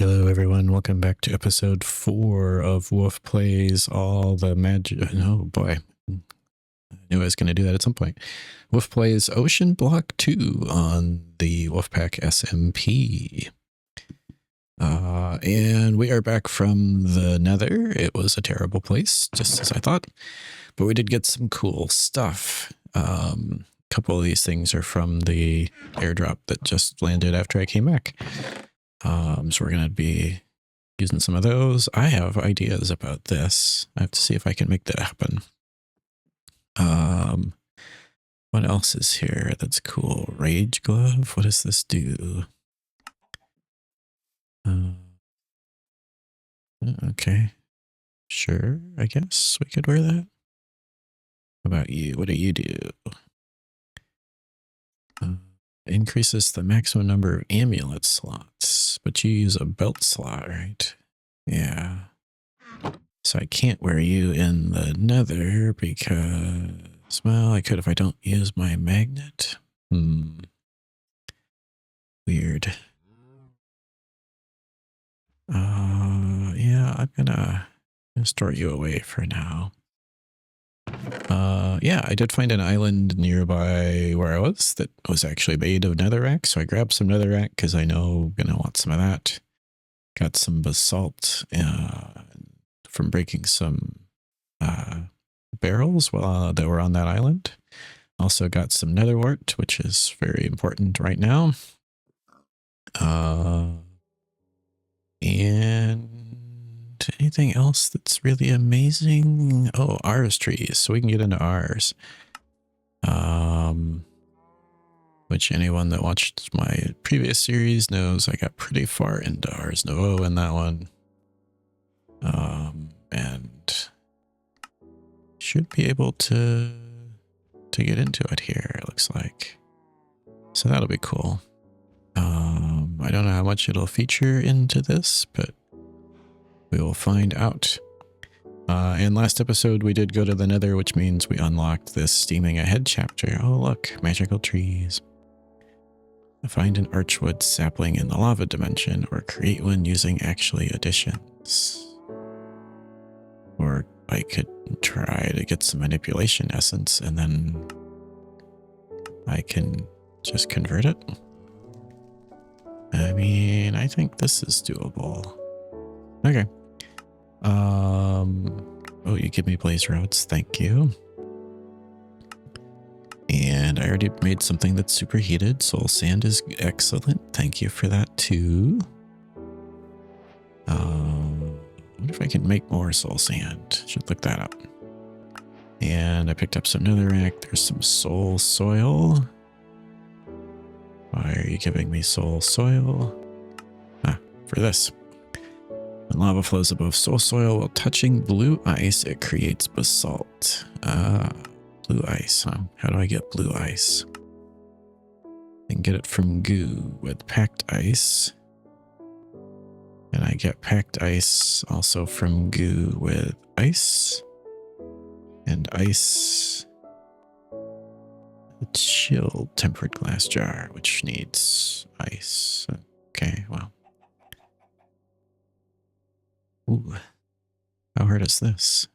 Hello, everyone. Welcome back to episode 4 of Wolf Plays All the Magic. Oh boy, I knew I was going to do that at some point. Wolf Plays Oceanblock 2 on the Wolfpack SMP. And we are back from the Nether. It was a terrible place, just as I thought, but we did get some cool stuff. A couple of these things are from the airdrop that just landed after I came back. So we're going to be using some of those. I have ideas about this. I have to see if I can make that happen. What else is here that's cool? Rage glove. What does this do? Okay. Sure, I guess we could wear that. How about you? What do you do? Increases the maximum number of amulet slots, but you use a belt slot, right? Yeah. So I can't wear you in the Nether because, well, I could if I don't use my magnet. Weird. Yeah, I'm gonna store you away for now. Yeah, I did find an island nearby where I was that was actually made of netherrack, so I grabbed some netherrack because I know I'm gonna want some of that. Got some basalt from breaking some barrels that were on that island. Also got some nether wart, which is very important right now. And anything else that's really amazing? Oh, ours trees, so we can get into ours. Which anyone that watched my previous series knows I got pretty far into Ars Nouveau in that one. And should be able to get into it here, it looks like. So that'll be cool. I don't know how much it'll feature into this, but we will find out. And last episode we did go to the Nether, which means we unlocked this Steaming Ahead chapter. Oh look, magical trees. Find an archwood sapling in the lava dimension, or create one using actually additions. Or I could try to get some manipulation essence and then I can just convert it. I mean, I think this is doable. Okay. Oh, you give me blaze rods. Thank you. And I already made something that's superheated. Soul sand is excellent. Thank you for that too. I wonder if I can make more soul sand. Should look that up. And I picked up some netherrack. There's some soul soil. Why are you giving me soul soil? Ah, for this. When lava flows above soul soil while touching blue ice, it creates basalt. Blue ice, huh? How do I get blue ice? I can get it from goo with packed ice. And I get packed ice also from goo with ice. And ice. A chilled tempered glass jar, which needs ice. Okay, well. Ooh. How hard is this?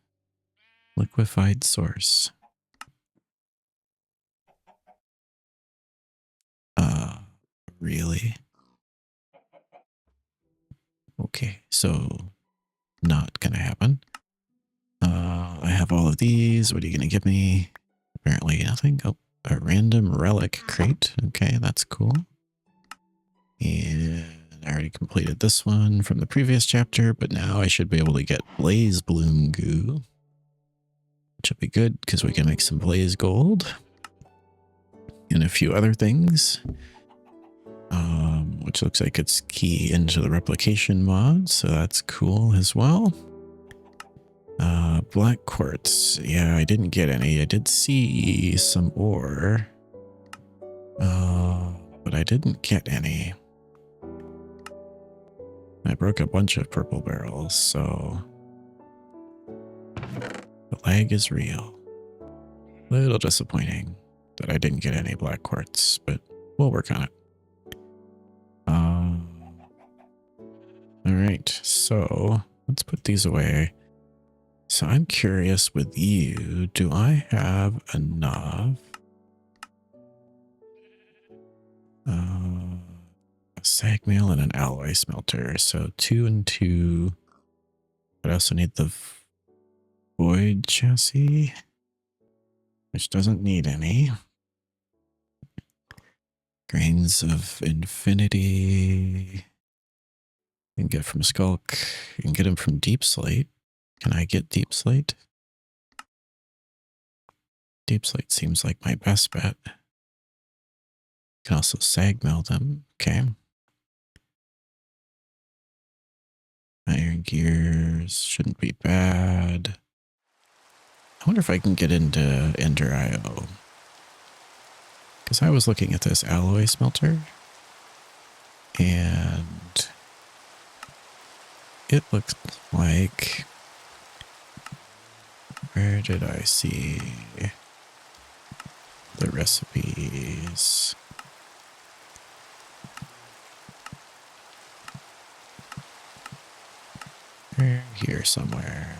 Liquefied source. Really? Okay, so not gonna happen. I have all of these. What are you gonna give me? Apparently nothing. Oh, a random relic crate. Okay, that's cool. And I already completed this one from the previous chapter, but now I should be able to get blaze bloom goo, which will be good because we can make some blaze gold and a few other things, which looks like it's key into the replication mod, so that's cool as well. Black quartz. Yeah, I didn't get any. I did see some ore, but I didn't get any. I broke a bunch of purple barrels, so the lag is real. A little disappointing that I didn't get any black quartz, but we'll work on it. All right, so let's put these away. So I'm curious with you, do I have enough? A sag mill and an alloy smelter. So 2 and 2. But I also need the void chassis, which doesn't need any. Grains of infinity. You can get from Skulk. You can get them from Deep Slate. Can I get Deep Slate? Deep Slate seems like my best bet. You can also sag mill them. Okay. Iron gears shouldn't be bad. I wonder if I can get into Ender IO. Because I was looking at this alloy smelter. And it looks like... Where did I see the recipes? They're here somewhere.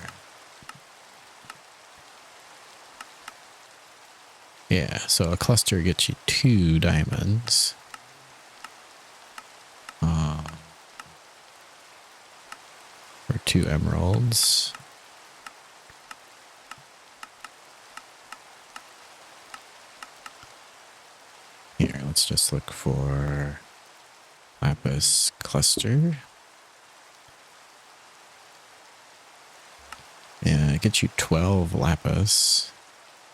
Yeah, so a cluster gets you 2 diamonds. Or 2 emeralds. Here, let's just look for lapis cluster. Yeah, it gets you 12 lapis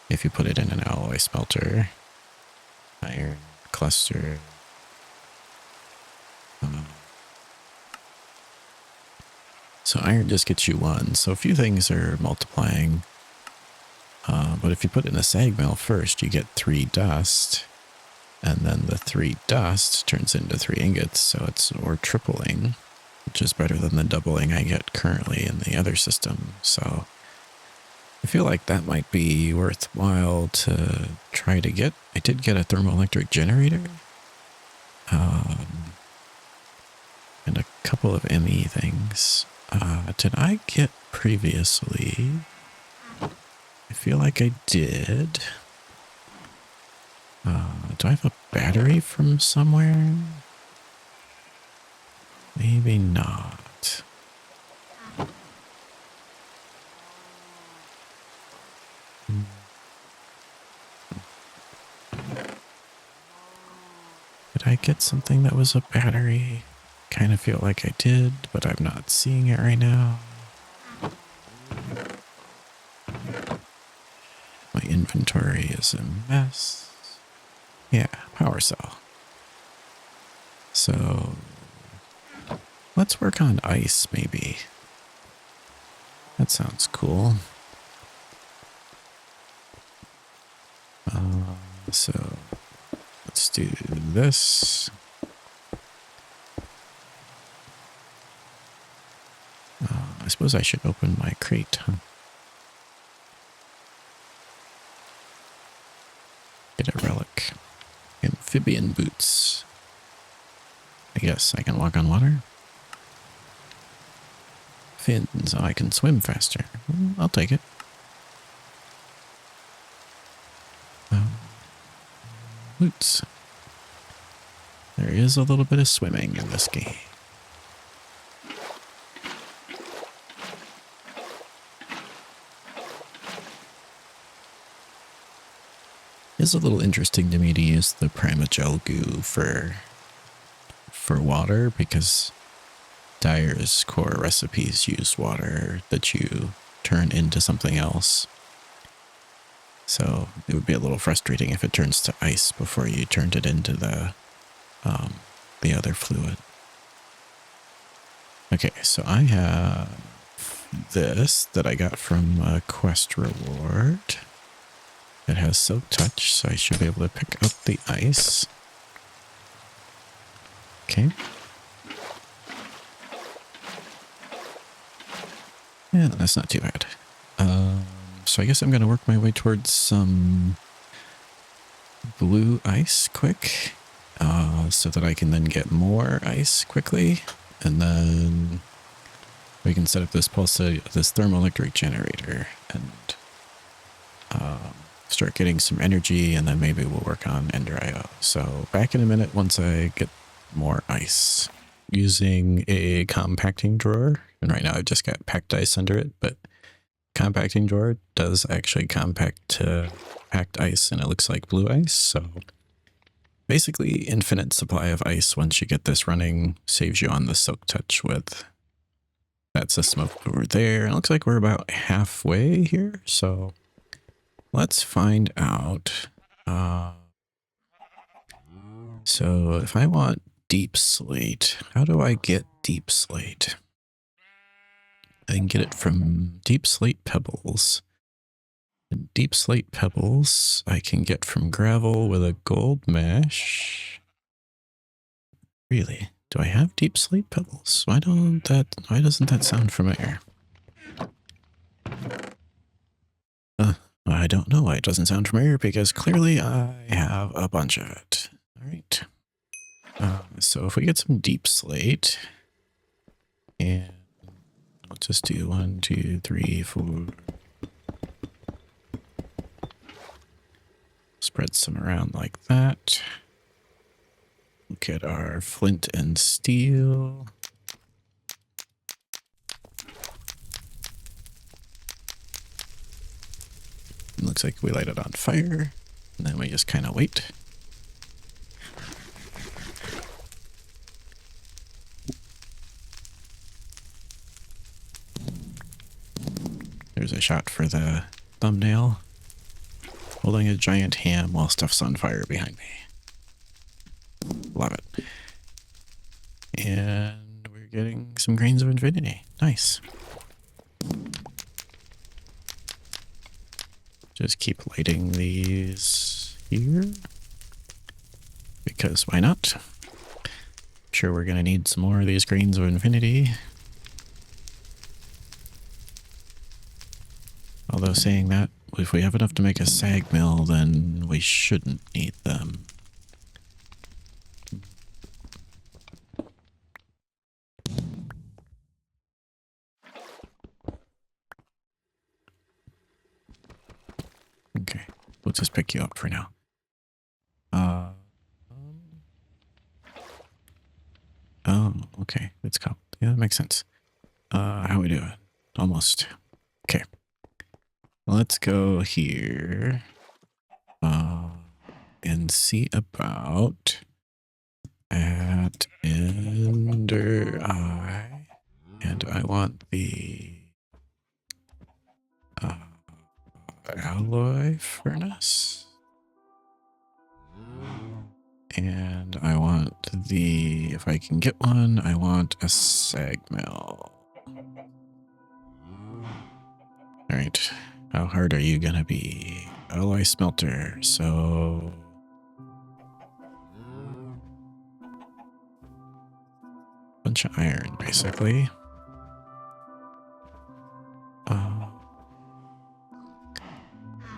if you put it in an alloy smelter. Iron cluster. So iron just gets you 1. So a few things are multiplying. But if you put it in a sag mill first, you get 3 dust. And then the 3 dust turns into 3 ingots. So it's or tripling, which is better than the doubling I get currently in the other system. So I feel like that might be worthwhile to try to get. I did get a thermoelectric generator. And a couple of ME things. Did I get previously? I feel like I did. Do I have a battery from somewhere? Maybe not. Did I get something that was a battery? Kind of feel like I did, but I'm not seeing it right now. My inventory is a mess. Yeah, power cell. So let's work on ice maybe. That sounds cool. So let's do this. I suppose I should open my crate, huh? Get a relic. Amphibian boots. I guess I can walk on water. Fins. Oh, I can swim faster. I'll take it. Boots. There is a little bit of swimming in this game. It's a little interesting to me to use the Primagel goo for water, because Dyer's core recipes use water that you turn into something else. So it would be a little frustrating if it turns to ice before you turned it into the other fluid. Okay, so I have this that I got from a quest reward. It has Silk Touch, so I should be able to pick up the ice. Okay. Yeah, that's not too bad. So I guess I'm going to work my way towards some blue ice quick, so that I can then get more ice quickly. And then We can set up this this thermoelectric generator and start getting some energy, and then maybe we'll work on Ender IO. So back in a minute once I get more ice. Using a compacting drawer, and right now I've just got packed ice under it, but compacting drawer does actually compact packed ice, and it looks like blue ice. So basically infinite supply of ice once you get this running, saves you on the soak touch with. That's a smoke over there. It looks like we're about halfway here, so let's find out. So if I want deep slate, how do I get deep slate? I can get it from deep slate pebbles. And deep slate pebbles I can get from gravel with a gold mesh. Really? Do I have deep slate pebbles? Why doesn't that sound familiar? I don't know why it doesn't sound familiar, because clearly I have a bunch of it. All right. So if we get some deep slate, and we'll just do 1, 2, 3, 4. Spread some around like that. We'll get our flint and steel. It looks like we light it on fire, and then we just kind of wait. There's a shot for the thumbnail. Holding a giant ham while stuff's on fire behind me. Love it. And we're getting some grains of infinity. Nice. Just keep lighting these here, because why not? I'm sure we're going to need some more of these grains of infinity. Although saying that, if we have enough to make a sag mill, then we shouldn't need them. Okay, we'll just pick you up for now. Oh, okay, it's called. Yeah, that makes sense. How we doing? Almost. Okay. Let's go here. And see about at Ender Eye. And I want the alloy furnace. And I want the, if I can get one, I want a sag mill. All right. How hard are you gonna be? Alloy smelter, so... bunch of iron, basically.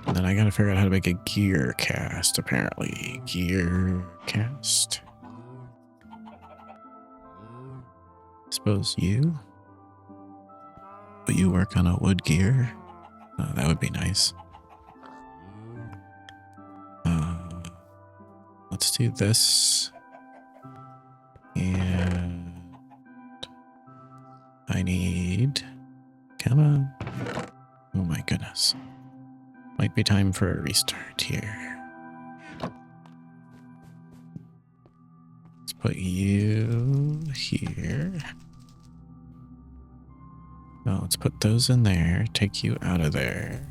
And then I gotta figure out how to make a gear cast, apparently. Gear cast. Suppose you? Will you work on a wood gear? Oh, that would be nice. Let's do this. And I need... come on. Oh my goodness. Might be time for a restart here. Let's put you here. No, let's put those in there. Take you out of there.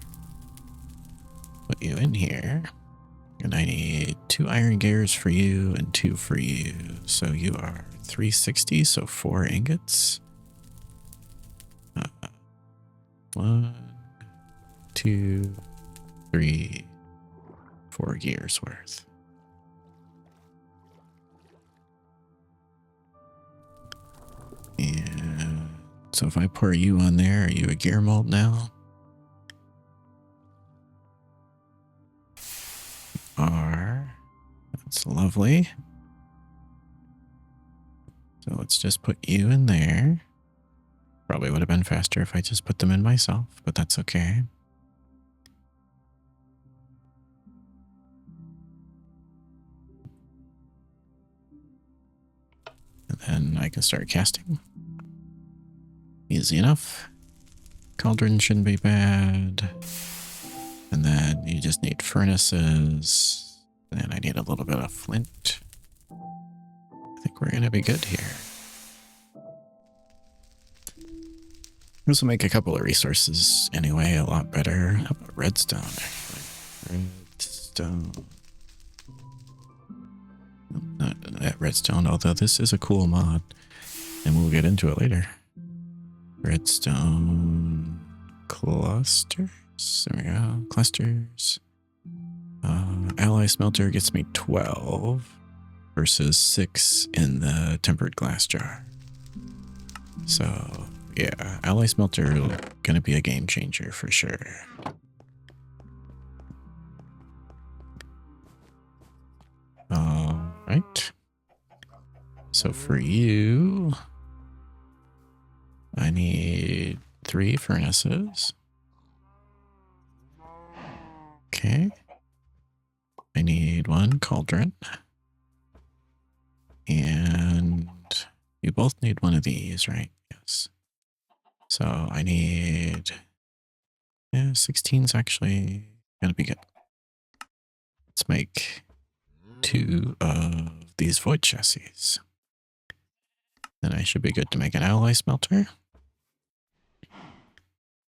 Put you in here. And I need 2 iron gears for you and 2 for you. So you are 360, so 4 ingots. 1, 2, 3, 4 gears worth. And so if I pour you on there, are you a gear mold now? Are. That's lovely. So let's just put you in there. Probably would have been faster if I just put them in myself, but that's okay. And then I can start casting. Easy enough. Cauldron shouldn't be bad. And then you just need furnaces. And I need a little bit of flint. I think we're going to be good here. This will make a couple of resources anyway a lot better. How about redstone, actually? Redstone. Not that redstone, although this is a cool mod. And we'll get into it later. Redstone clusters. There we go. Clusters. Ally smelter gets me 12 versus 6 in the tempered glass jar. So, yeah, ally smelter gonna be a game changer for sure. All right. So for you, I need 3 furnaces. Okay. I need 1 cauldron. And you both need 1 of these, right? Yes. So I need, 16's actually gonna be good. Let's make 2 of these void chassis. Then I should be good to make an alloy smelter.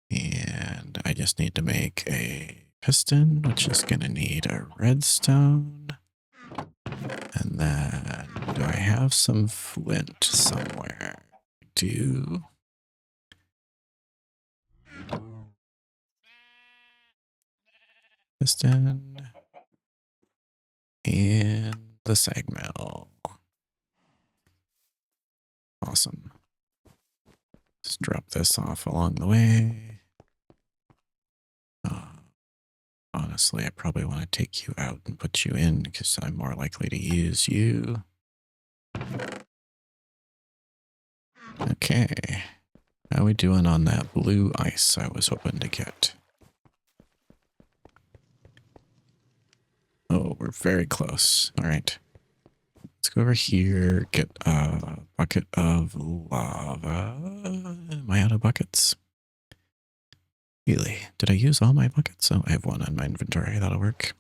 And I just need to make a piston, which is gonna need a redstone. And then, do I have some flint somewhere? I do. Piston. And the sag mill. Awesome. Let's drop this off along the way. Honestly, I probably want to take you out and put you in because I'm more likely to use you. Okay. How are we doing on that blue ice I was hoping to get? Oh, we're very close. All right. Let's go over here, get a bucket of lava. Am I out of buckets? Really? Did I use all my buckets? Oh, I have 1 on my inventory. That'll work.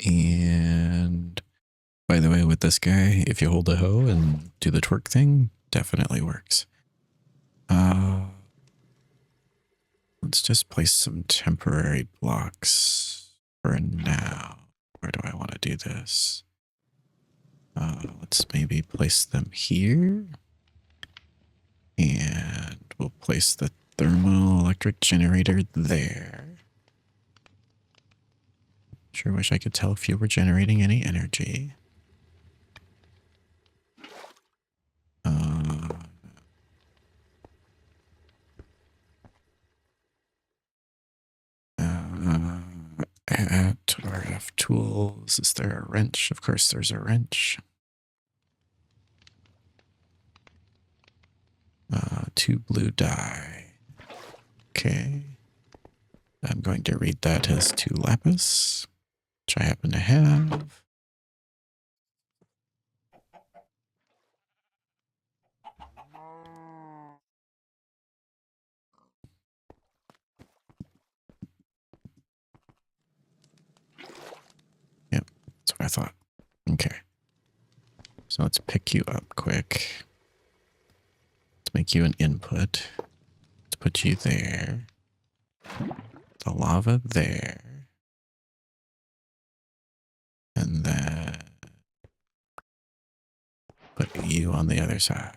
And by the way, with this guy, if you hold a hoe and do the twerk thing, definitely works. Let's just place some temporary blocks for now. Where do I want to do this? Let's maybe place them here. And we'll place the thermoelectric generator there. Sure wish I could tell if you were generating any energy. At RF tools, is there a wrench? Of course there's a wrench. 2 blue dye. Okay. I'm going to read that as 2 lapis, which I happen to have. Yep, that's what I thought. Okay. So let's pick you up quick. Let's make you an input. Let's put you there. The lava there. And then put you on the other side.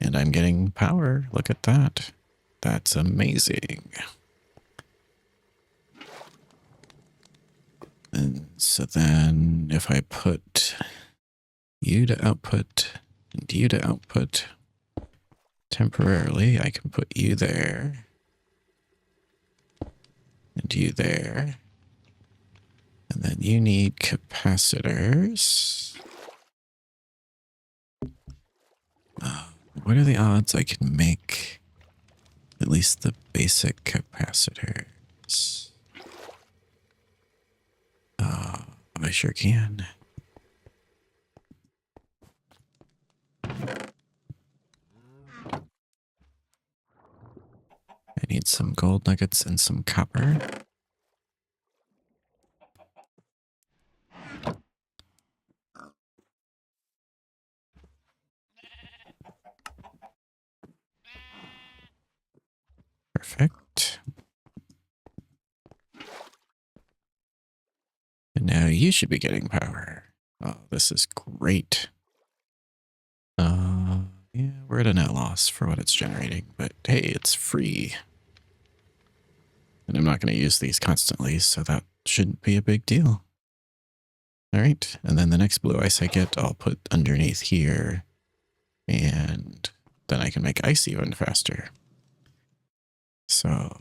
And I'm getting power. Look at that. That's amazing. And so then if I put you to output and you to output temporarily, I can put you there and you there. And then you need capacitors. What are the odds I can make at least the basic capacitors? I sure can. I need some gold nuggets and some copper. Perfect. And now you should be getting power. Oh, this is great. Yeah, we're at a net loss for what it's generating, but hey, it's free. And I'm not going to use these constantly, so that shouldn't be a big deal. All right, and then the next blue ice I get, I'll put underneath here, and then I can make ice even faster. So,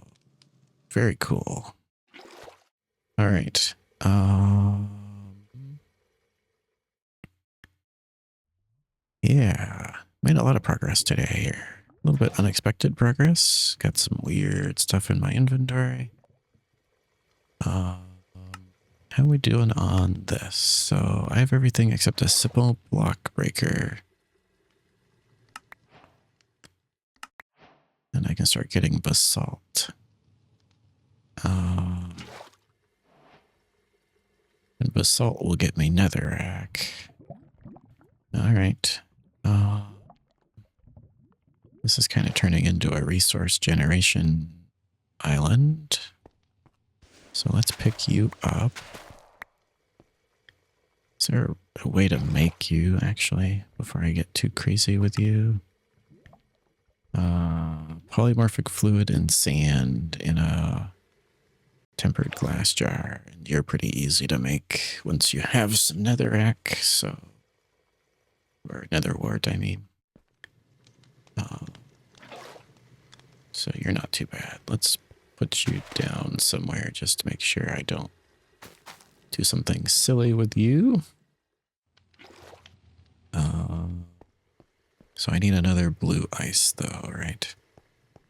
very cool. All right. Yeah, made a lot of progress today here. A little bit unexpected progress. Got some weird stuff in my inventory. How are we doing on this? So I have everything except a simple block breaker. And I can start getting basalt. And basalt will get me netherrack. All right. This is kind of turning into a resource generation island. So let's pick you up. Is there a way to make you, actually, before I get too crazy with you? Polymorphic fluid and sand in a tempered glass jar. And you're pretty easy to make once you have some netherrack, so... Or nether wart, I mean. So you're not too bad. Let's put you down somewhere just to make sure I don't do something silly with you. So I need another blue ice though, right?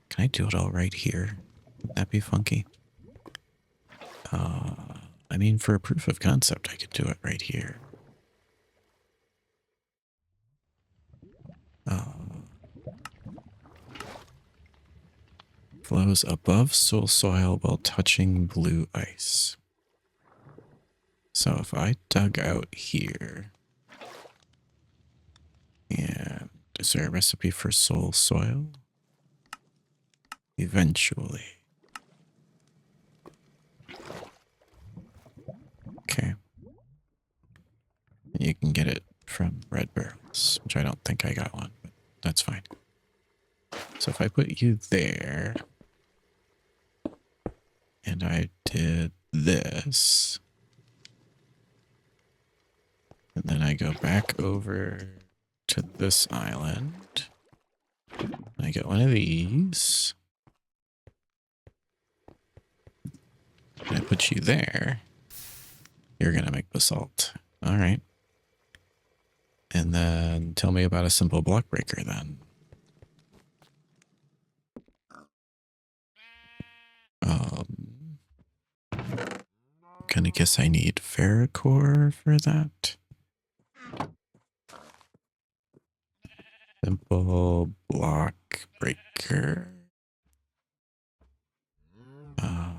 Can I do it all right here? Would that be funky? I mean, for a proof of concept, I could do it right here. Flows above soil while touching blue ice. So if I dug out here, and is there a recipe for soul soil? Eventually. Okay. And you can get it from red barrels, which I don't think I got one, but that's fine. So if I put you there, and I did this, and then I go back over to this island, I get one of these, and I put you there, you're going to make basalt. All right. And then tell me about a simple block breaker then. Gonna guess I need ferrocore for that. Simple block breaker. I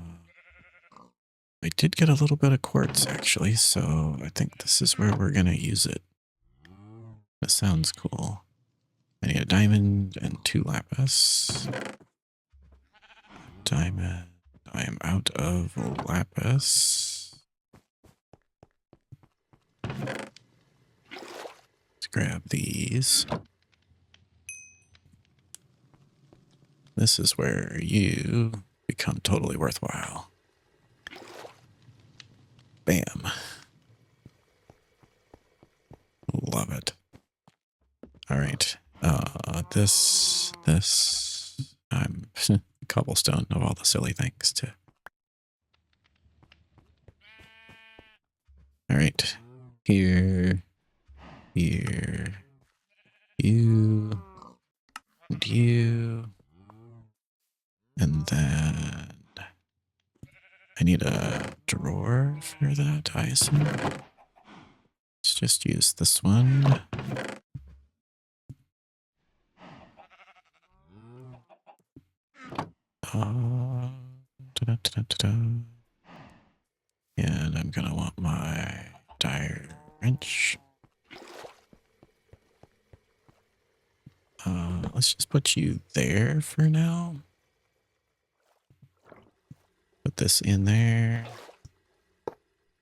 did get a little bit of quartz actually, so I think this is where we're gonna use it. That sounds cool. I need a diamond and 2 lapis. Diamond. I am out of lapis. Let's grab these. This is where you become totally worthwhile. Bam. Love it. All right. I'm cobblestone of all the silly things too. All right. Here, here, you, and you. And then I need a drawer for that, I assume. Let's just use this one. Da-da-da-da-da. And I'm gonna want my dire wrench. Let's just put you there for now. Put this in there.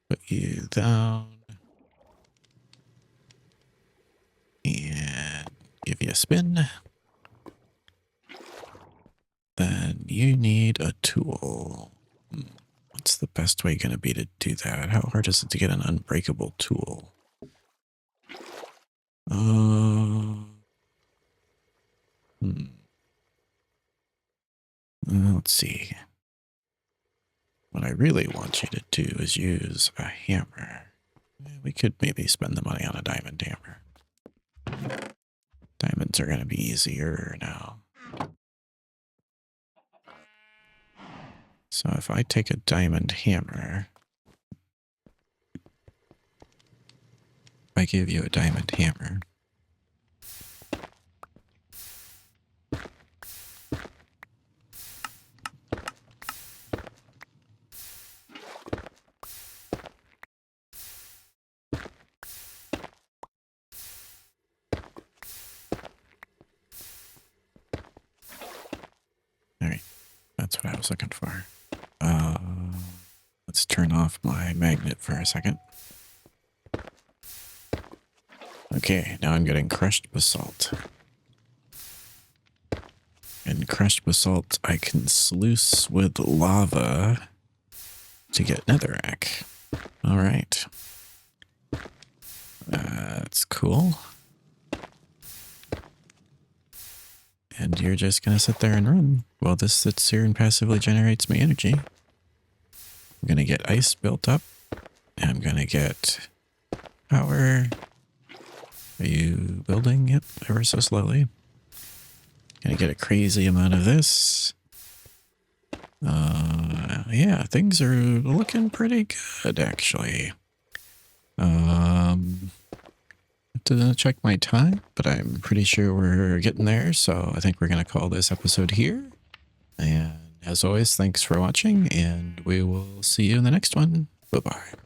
Put you down. And give you a spin. Then you need a tool. What's the best way going to be to do that? How hard is it to get an unbreakable tool? Let's see. What I really want you to do is use a hammer. We could maybe spend the money on a diamond hammer. Diamonds are going to be easier now. So if I take a diamond hammer, if I give you a diamond hammer, all right, that's what I was looking for. Let's turn off my magnet for a second. Okay, now I'm getting crushed basalt. And crushed basalt I can sluice with lava to get netherrack. All right. That's cool. And you're just going to sit there and run while this sits here and passively generates me energy. I'm going to get ice built up. And I'm going to get power. Are you building? Yep, ever so slowly. Gonna get a crazy amount of this. Yeah, things are looking pretty good, actually. Have to check my time, but I'm pretty sure we're getting there, so I think we're gonna call this episode here. And as always, thanks for watching, and we will see you in the next one. Bye-bye.